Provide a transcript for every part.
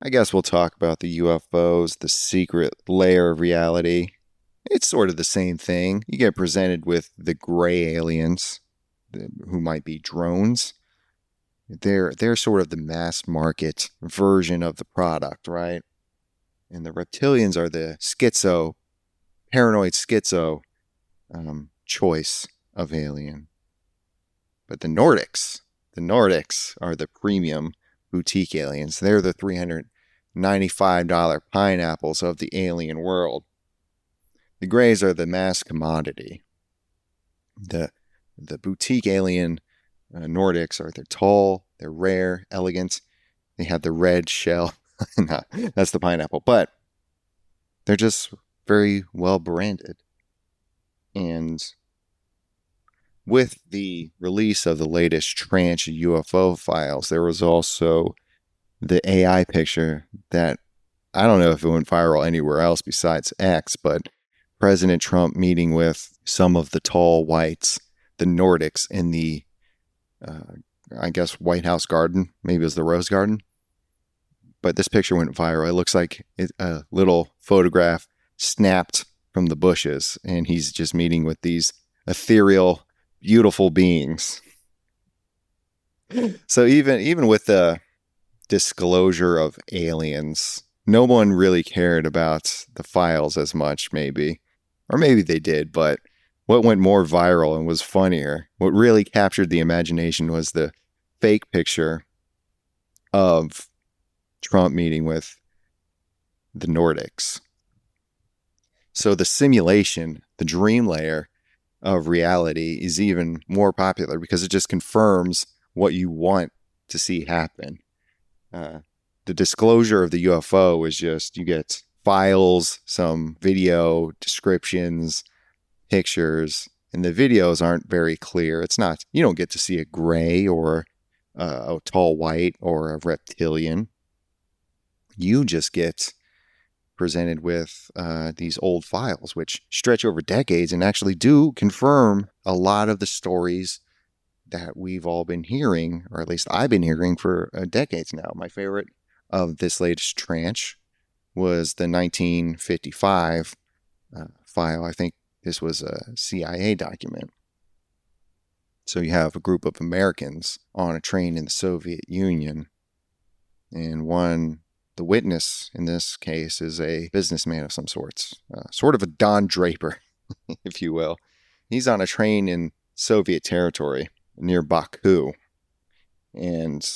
I guess we'll talk about the UFOs, the secret layer of reality. It's sort of the same thing. You get presented with the gray aliens, who might be drones. They're sort of the mass market version of the product, right? And the reptilians are the paranoid schizo choice of alien. But the Nordics are the premium boutique aliens. They're the $395 pineapples of the alien world. The grays are the mass commodity. The boutique alien Nordics they're tall, they're rare, elegant. They have the red shell. No, that's the pineapple. But they're just very well branded. And with the release of the latest tranche UFO files, there was also the AI picture that I don't know if it went viral anywhere else besides X, but President Trump meeting with some of the tall whites, the Nordics, in the, I guess, White House garden. Maybe it was the Rose Garden. But this picture went viral. It looks like a little photograph snapped from the bushes, and he's just meeting with these ethereal, beautiful beings. So even with the disclosure of aliens, no one really cared about the files as much, maybe. Or maybe they did, but what went more viral and was funnier, what really captured the imagination, was the fake picture of Trump meeting with the Nordics. So the simulation, the dream layer of reality, is even more popular because it just confirms what you want to see happen. The disclosure of the UFO is just, you get files, some video descriptions, pictures, and the videos aren't very clear. It's not, you don't get to see a gray or a tall white or a reptilian. You just get presented with these old files, which stretch over decades and actually do confirm a lot of the stories that we've all been hearing, or at least I've been hearing for decades now. My favorite of this latest tranche was the 1955 file. I think this was a CIA document. So you have a group of Americans on a train in the Soviet Union, and the witness in this case is a businessman of some sorts, sort of a Don Draper, if you will. He's on a train in Soviet territory near Baku, and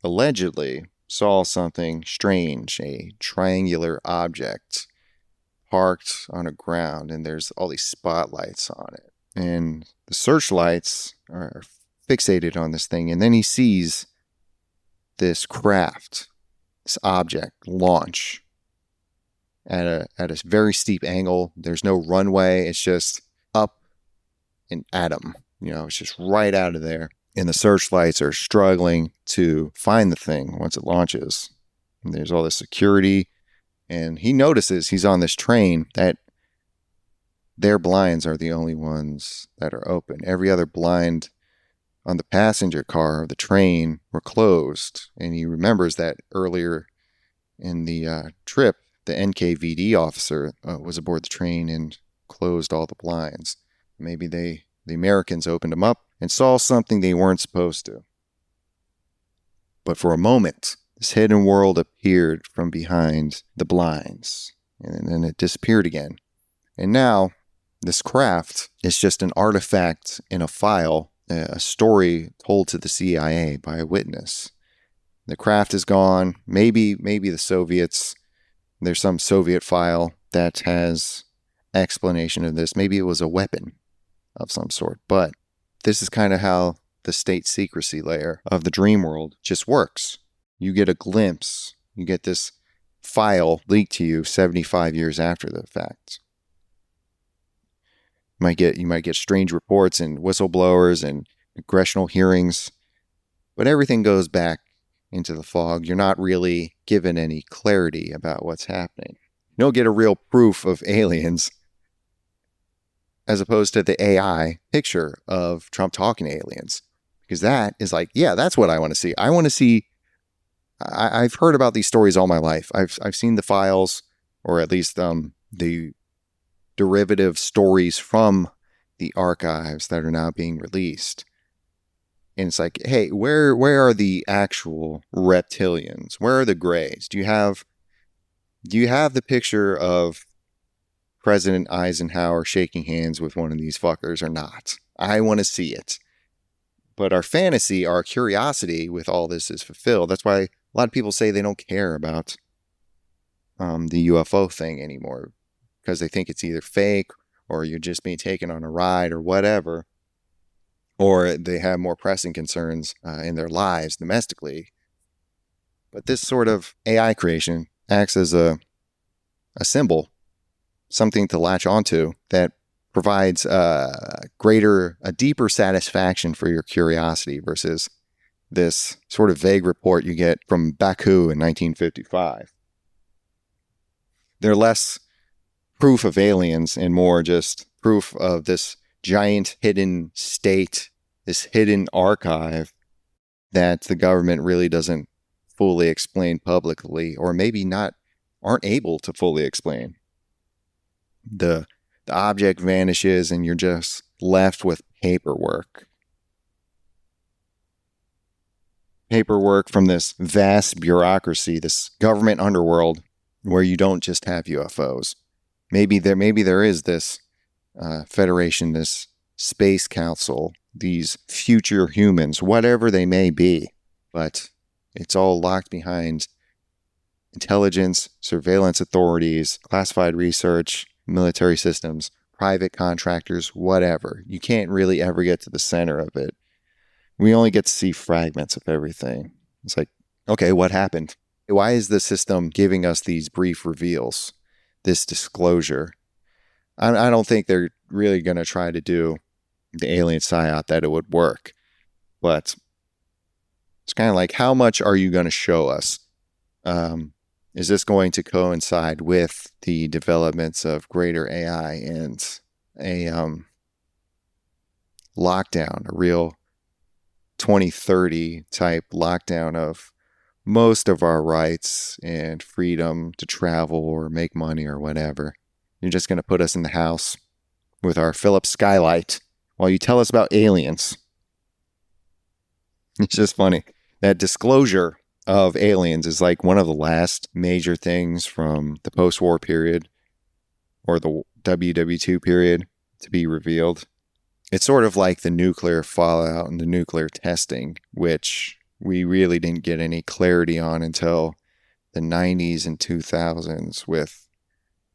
allegedly saw something strange, a triangular object parked on a ground, and there's all these spotlights on it. And the searchlights are fixated on this thing, and then he sees this craft, this object, launch at a very steep angle. There's no runway. It's just up and at him. It's just right out of there. And the searchlights are struggling to find the thing once it launches. And there's all this security. And he notices, he's on this train, that their blinds are the only ones that are open. Every other blind on the passenger car of the train were closed. And he remembers that earlier in the trip, the NKVD officer was aboard the train and closed all the blinds. Maybe the Americans opened them up and saw something they weren't supposed to. But for a moment, this hidden world appeared from behind the blinds, and then it disappeared again. And now, this craft is just an artifact in a file, a story told to the CIA by a witness. The craft is gone. Maybe the Soviets, there's some Soviet file that has explanation of this. Maybe it was a weapon of some sort. But this is kind of how the state secrecy layer of the dream world just works. You get a glimpse. You get this file leaked to you 75 years after the fact. You might get strange reports and whistleblowers and congressional hearings, but everything goes back into the fog. You're not really given any clarity about what's happening. You don't get a real proof of aliens, as opposed to the AI picture of Trump talking to aliens. Because that is like, yeah, that's what I want to see. I want to I've heard about these stories all my life. I've seen the files, or at least the derivative stories from the archives that are now being released. And it's like, hey, where are the actual reptilians? Where are the grays? Do you have the picture of President Eisenhower shaking hands with one of these fuckers or not? I want to see it. But our fantasy, our curiosity with all this is fulfilled. That's why a lot of people say they don't care about the UFO thing anymore, because they think it's either fake or you're just being taken on a ride or whatever, or they have more pressing concerns in their lives domestically. But this sort of AI creation acts as a symbol, something to latch onto that provides a deeper satisfaction for your curiosity versus this sort of vague report you get from Baku in 1955. They're less proof of aliens and more just proof of this giant hidden state, this hidden archive that the government really doesn't fully explain publicly, or maybe aren't able to fully explain. The object vanishes and you're just left with paperwork. Paperwork from this vast bureaucracy, this government underworld where you don't just have UFOs. Maybe there is this federation, this space council, these future humans, whatever they may be, but it's all locked behind intelligence, surveillance authorities, classified research, military systems, private contractors, whatever. You can't really ever get to the center of it. We only get to see fragments of everything. It's like, okay, what happened? Why is the system giving us these brief reveals, this disclosure? I don't think they're really going to try to do the alien psyop that it would work. But it's kind of like, how much are you going to show us? Is this going to coincide with the developments of greater AI and a lockdown, a real 2030 type lockdown of most of our rights and freedom to travel or make money or whatever? You're just going to put us in the house with our Philips skylight while you tell us about aliens. It's just funny. That disclosure of aliens is like one of the last major things from the post-war period or the WW2 period to be revealed. It's sort of like the nuclear fallout and the nuclear testing, which we really didn't get any clarity on until the 90s and 2000s with,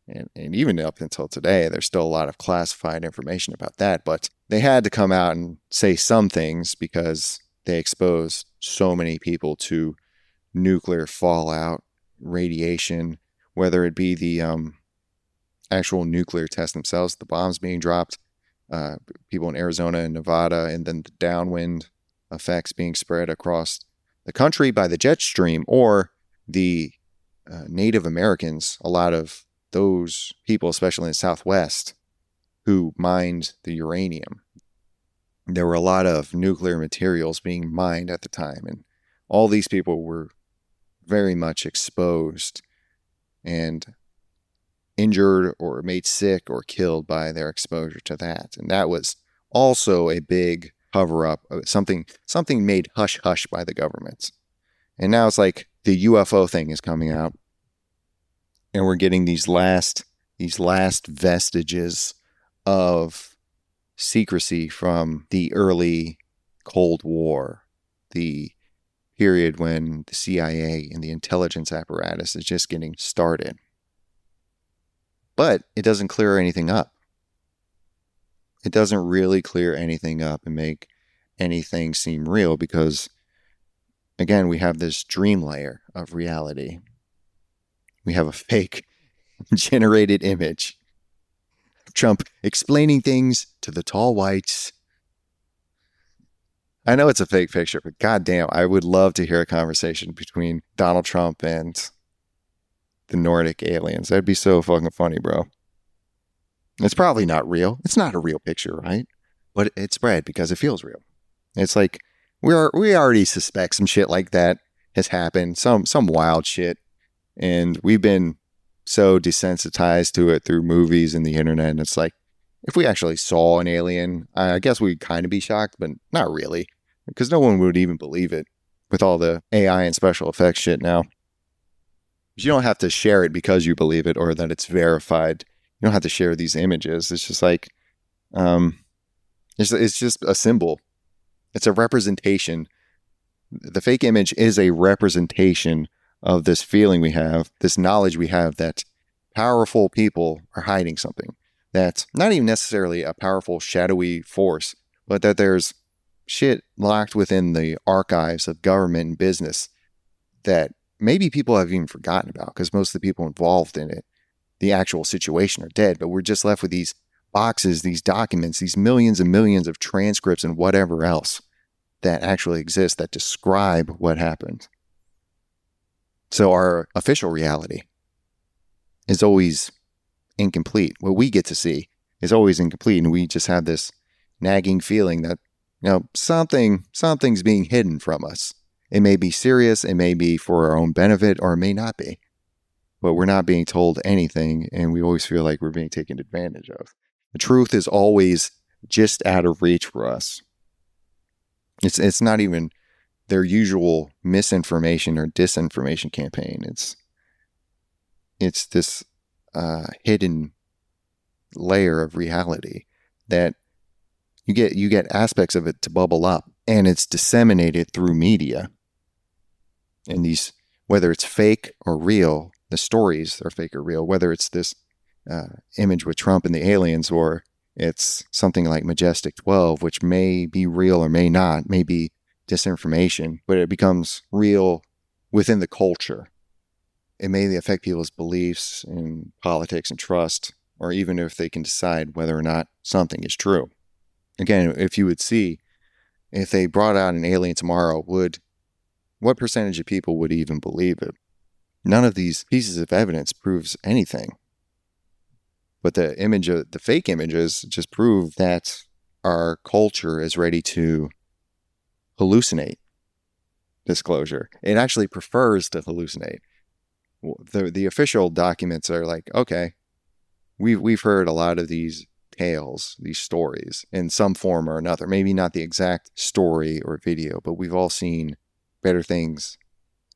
and even up until today, there's still a lot of classified information about that, but they had to come out and say some things because they exposed so many people to nuclear fallout, radiation, whether it be the actual nuclear tests themselves, the bombs being dropped, people in Arizona and Nevada, and then the downwind effects being spread across the country by the jet stream, or the Native Americans, a lot of those people, especially in the Southwest, who mined the uranium. There were a lot of nuclear materials being mined at the time, and all these people were very much exposed and injured or made sick or killed by their exposure to that. And that was also a big cover-up, something made hush-hush by the government. And now it's like the UFO thing is coming out, and we're getting these last vestiges of secrecy from the early Cold War, the period when the CIA and the intelligence apparatus is just getting started. But it doesn't clear anything up. It doesn't really clear anything up and make anything seem real because, again, we have this dream layer of reality. We have a fake generated image of Trump explaining things to the tall whites. I know it's a fake picture, but goddamn, I would love to hear a conversation between Donald Trump and the Nordic aliens. That'd be so fucking funny, bro. It's probably not real. It's not a real picture, right? But it's spread because it feels real. It's like we already suspect some shit like that. has happened, some wild shit. And we've been so desensitized to it through movies and the internet. And it's like, if we actually saw an alien, I guess we'd kind of be shocked, but not really, because no one would even believe it with all the AI and special effects shit now. You don't have to share it because you believe it or that it's verified. You don't have to share these images. It's just like, it's just a symbol. It's a representation. The fake image is a representation of this feeling we have, this knowledge we have that powerful people are hiding something. That's not even necessarily a powerful shadowy force, but that there's shit locked within the archives of government and business that maybe people have even forgotten about because most of the people involved in it, the actual situation, are dead. But we're just left with these boxes, these documents, these millions and millions of transcripts and whatever else that actually exist that describe what happened. So our official reality is always incomplete. What we get to see is always incomplete, and we just have this nagging feeling that, something's being hidden from us. It may be serious, it may be for our own benefit, or it may not be. But we're not being told anything, and we always feel like we're being taken advantage of. The truth is always just out of reach for us. It's not even their usual misinformation or disinformation campaign. It's this hidden layer of reality that you get aspects of it to bubble up, and it's disseminated through media. And these, whether it's fake or real, the stories are fake or real, whether it's this image with Trump and the aliens, or it's something like Majestic 12, which may be real or may not, may be disinformation, but it becomes real within the culture. It may affect people's beliefs in politics and trust, or even if they can decide whether or not something is true. Again, if you would see, if they brought out an alien tomorrow, what percentage of people would even believe it? None of these pieces of evidence proves anything. But the fake images just prove that our culture is ready to hallucinate disclosure. It actually prefers to hallucinate. The official documents are like, okay, we've heard a lot of these tales, these stories in some form or another. Maybe not the exact story or video, but we've all seen better things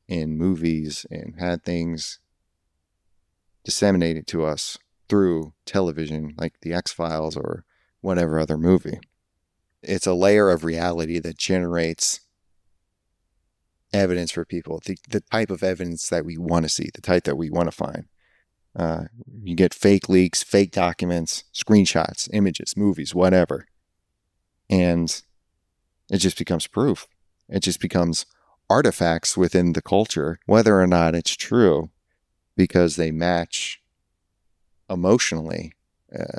in movies and had things disseminated to us through television, like the X-Files or whatever other movie. It's a layer of reality that generates evidence for people, the type of evidence that we want to see, the type that we want to find. You get fake leaks, fake documents, screenshots, images, movies, whatever. And it just becomes proof. It just becomes artifacts within the culture, whether or not it's true, because they match emotionally,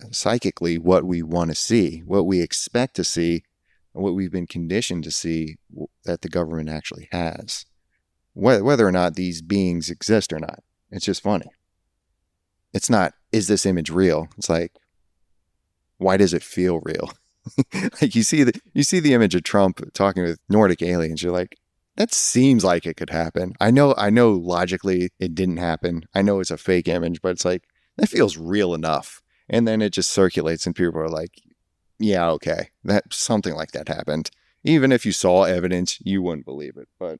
psychically, what we want to see, what we expect to see, and what we've been conditioned to see that the government actually has. Whether or not these beings exist or not. It's just funny. It's not, is this image real? It's like, why does it feel real? Like you see the image of Trump talking with Nordic aliens, you're like, that seems like it could happen. I know logically it didn't happen. I know it's a fake image, but it's like, that feels real enough. And then it just circulates and people are like, yeah, okay, that something like that happened. Even if you saw evidence, you wouldn't believe it. But